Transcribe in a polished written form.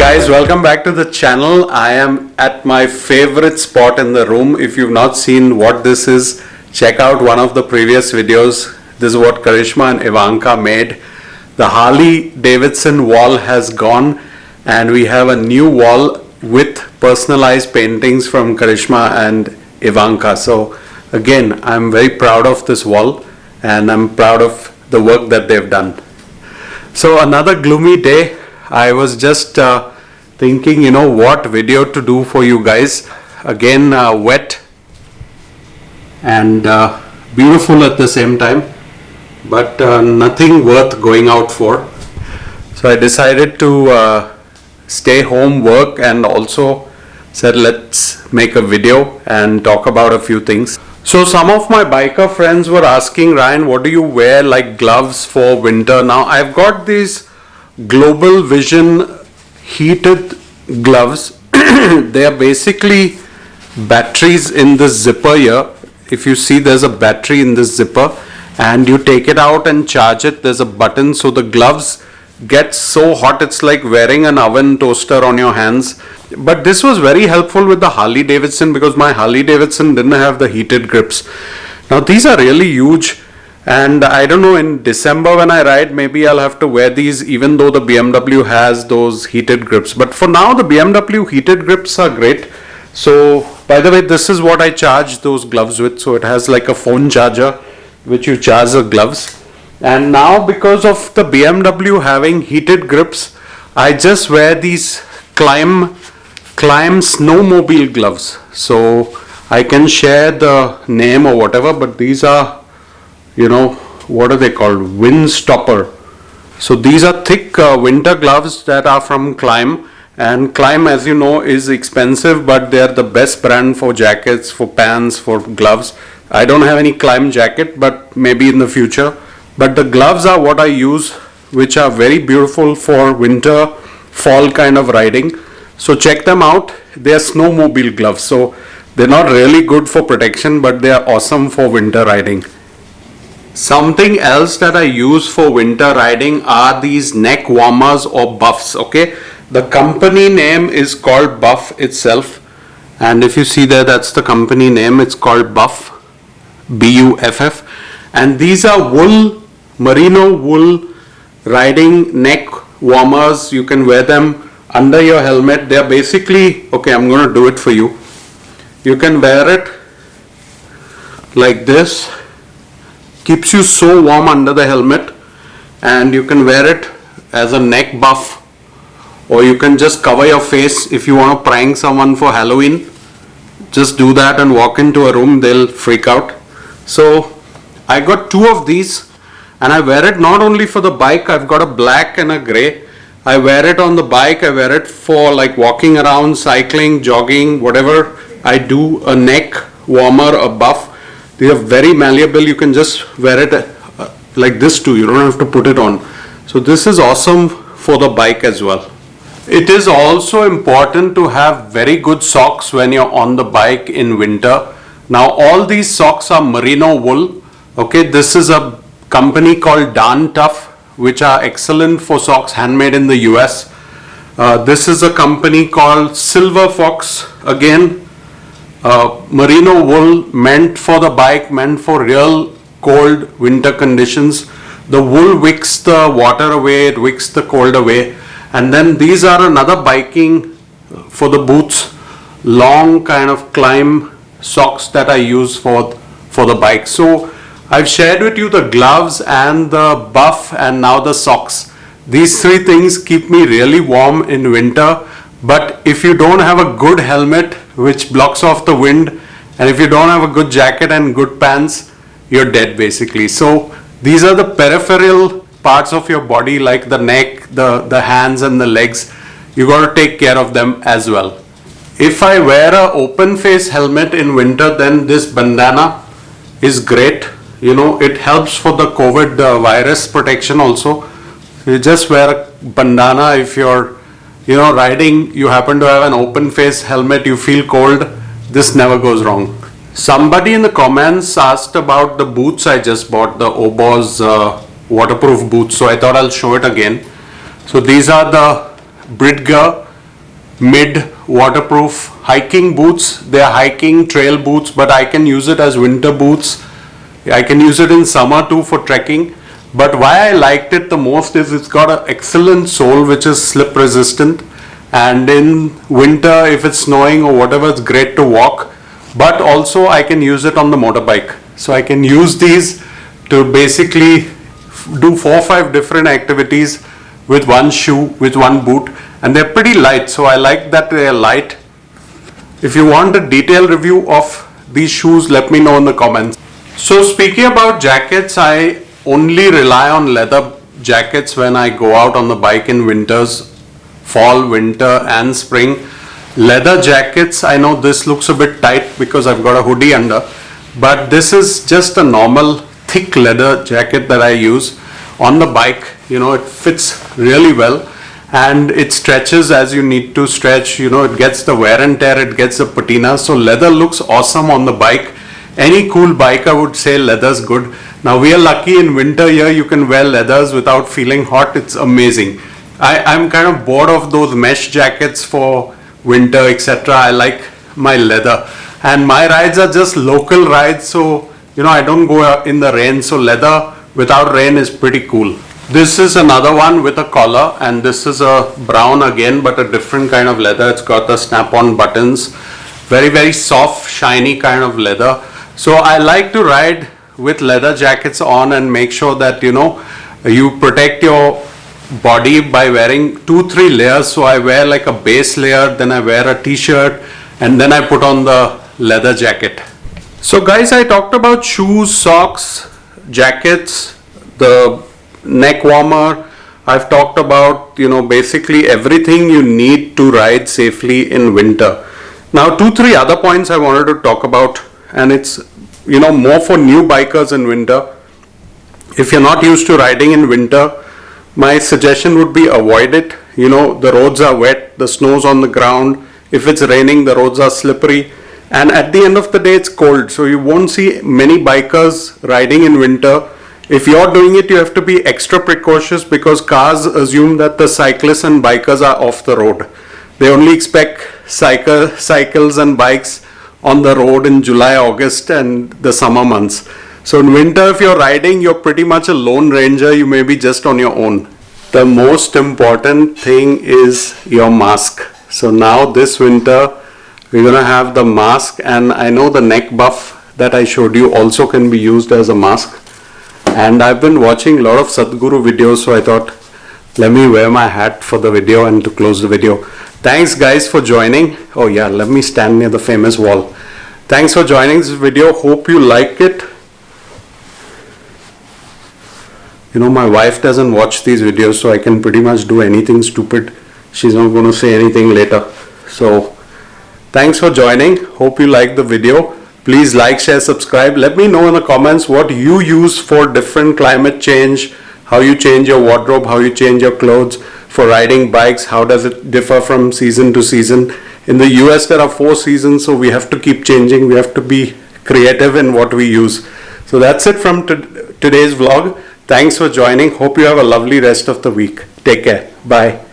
guys, welcome back to the channel. I am at my favorite spot in the room. If you've not seen what this is, check out one of the previous videos. This is what Karishma and Ivanka made. The Harley Davidson wall has gone and we have a new wall with personalized paintings from Karishma and Ivanka. So again, I'm very proud of this wall and I'm proud of the work that they've done. So another gloomy day. I was just thinking, what video to do for you guys. Again, wet and beautiful at the same time, but nothing worth going out for. So I decided to stay home, work, and also said let's make a video and talk about a few things. So some of my biker friends were asking, Ryan, what do you wear like gloves for winter? Now I've got these Global Vision heated gloves. They are basically batteries in the zipper here. If you see, there's a battery in this zipper and you take it out and charge it. There's a button, so the gloves get so hot it's like wearing an oven toaster on your hands. But this was very helpful with the Harley Davidson because my Harley Davidson didn't have the heated grips. Now these are really huge. And I don't know, in December when I ride, maybe I'll have to wear these even though the BMW has those heated grips. But for now, the BMW heated grips are great. So, by the way, this is what I charge those gloves with. So, it has like a phone charger which you charge the gloves. And now because of the BMW having heated grips, I just wear these Climb snowmobile gloves. So, I can share the name or whatever, but these are, what are they called? Windstopper. So these are thick winter gloves that are from Climb, and Climb, as you know, is expensive, but they are the best brand for jackets, for pants, for gloves. I don't have any Climb jacket, but maybe in the future. But the gloves are what I use, which are very beautiful for winter, fall kind of riding. So check them out. They are snowmobile gloves. So they're not really good for protection, but they are awesome for winter riding. Something else that I use for winter riding are these neck warmers or buffs. Okay, the company name is called Buff itself, and if you see there, that's the company name. It's called Buff, B-U-F-F, and these are merino wool riding neck warmers. You can wear them under your helmet. They are basically, okay, I'm going to do it for you. You can wear it like this. Keeps you so warm under the helmet, and you can wear it as a neck buff, or you can just cover your face if you want to prank someone for Halloween. Just do that and walk into a room, they'll freak out. So I got two of these and I wear it not only for the bike. I've got a black and a gray. I wear it on the bike, I wear it for like walking around, cycling, jogging, whatever I do. A neck warmer, a buff. They are very malleable. You can just wear it like this too. You don't have to put it on. So this is awesome for the bike as well. It is also important to have very good socks when you're on the bike in winter. Now all these socks are merino wool. Okay, this is a company called Darn Tough, which are excellent for socks, handmade in the US. This is a company called Silver Fox. Again, merino wool, meant for the bike, meant for real cold winter conditions. The wool wicks the water away, it wicks the cold away. And then these are another biking for the boots, long kind of Climb socks that I use for the bike. So I've shared with you the gloves and the buff and now the socks. These three things keep me really warm in winter. But if you don't have a good helmet which blocks off the wind, and if you don't have a good jacket and good pants, you're dead basically. So these are the peripheral parts of your body, like the neck, the hands and the legs. You got to take care of them as well. If I wear a open face helmet in winter, then this bandana is great. It helps for the COVID virus protection also. You just wear a bandana if you're riding, you happen to have an open face helmet, you feel cold, this never goes wrong. Somebody in the comments asked about the boots I just bought, the Oboz waterproof boots, so I thought I'll show it again. So these are the Bridger mid waterproof hiking boots. They are hiking trail boots, but I can use it as winter boots. I can use it in summer too for trekking. But why I liked it the most is it's got an excellent sole which is slip resistant, and in winter if it's snowing or whatever, it's great to walk. But also I can use it on the motorbike. So I can use these to basically do 4 or 5 different activities with one shoe, with one boot, and they're pretty light. So I like that they're light. If you want a detailed review of these shoes, let me know in the comments. So speaking about jackets, I only rely on leather jackets when I go out on the bike in winters, fall, winter and spring. Leather jackets, I know this looks a bit tight because I've got a hoodie under, but this is just a normal thick leather jacket that I use on the bike. You know, it fits really well and it stretches as you need to stretch. You know, it gets the wear and tear, it gets the patina. So leather looks awesome on the bike. Any cool bike, I would say leather's good. Now we are lucky in winter here, you can wear leathers without feeling hot. It's amazing. I'm kind of bored of those mesh jackets for winter, etc. I like my leather, and my rides are just local rides, so you know I don't go out in the rain, so leather without rain is pretty cool. This is another one with a collar, and this is a brown again but a different kind of leather. It's got the snap-on buttons, very soft shiny kind of leather. So I like to ride with leather jackets on and make sure that you know you protect your body by wearing 2-3 layers. So I wear like a base layer, then I wear a t-shirt, and then I put on the leather jacket. So guys, I talked about shoes, socks, jackets, the neck warmer. I've talked about, you know, basically everything you need to ride safely in winter. Now 2-3 other points I wanted to talk about, and it's, you know, more for new bikers in winter. If you're not used to riding in winter, my suggestion would be avoid it. You know, the roads are wet, the snow's on the ground. If it's raining, the roads are slippery. And at the end of the day, it's cold. So you won't see many bikers riding in winter. If you're doing it, you have to be extra precautious because cars assume that the cyclists and bikers are off the road. They only expect cycles and bikes on the road in July, August and the summer months. So in winter, if you're riding, you're pretty much a lone ranger. You may be just on your own. The most important thing is your mask. So now this winter, we're going to have the mask, and I know the neck buff that I showed you also can be used as a mask. And I've been watching a lot of Sadhguru videos, so I thought, let me wear my hat for the video and to close the video. Thanks guys for joining. Oh yeah, let me stand near the famous wall. Thanks for joining this video. Hope you like it. You know, my wife doesn't watch these videos, so I can pretty much do anything stupid. She's not going to say anything later. So thanks for joining. Hope you like the video. Please like, share, subscribe. Let me know in the comments what you use for different climate change, how you change your wardrobe, how you change your clothes for riding bikes, how does it differ from season to season. In the US there are 4 seasons, so we have to keep changing. We have to be creative in what we use. So that's it from today's vlog. Thanks for joining. Hope you have a lovely rest of the week. Take care. Bye.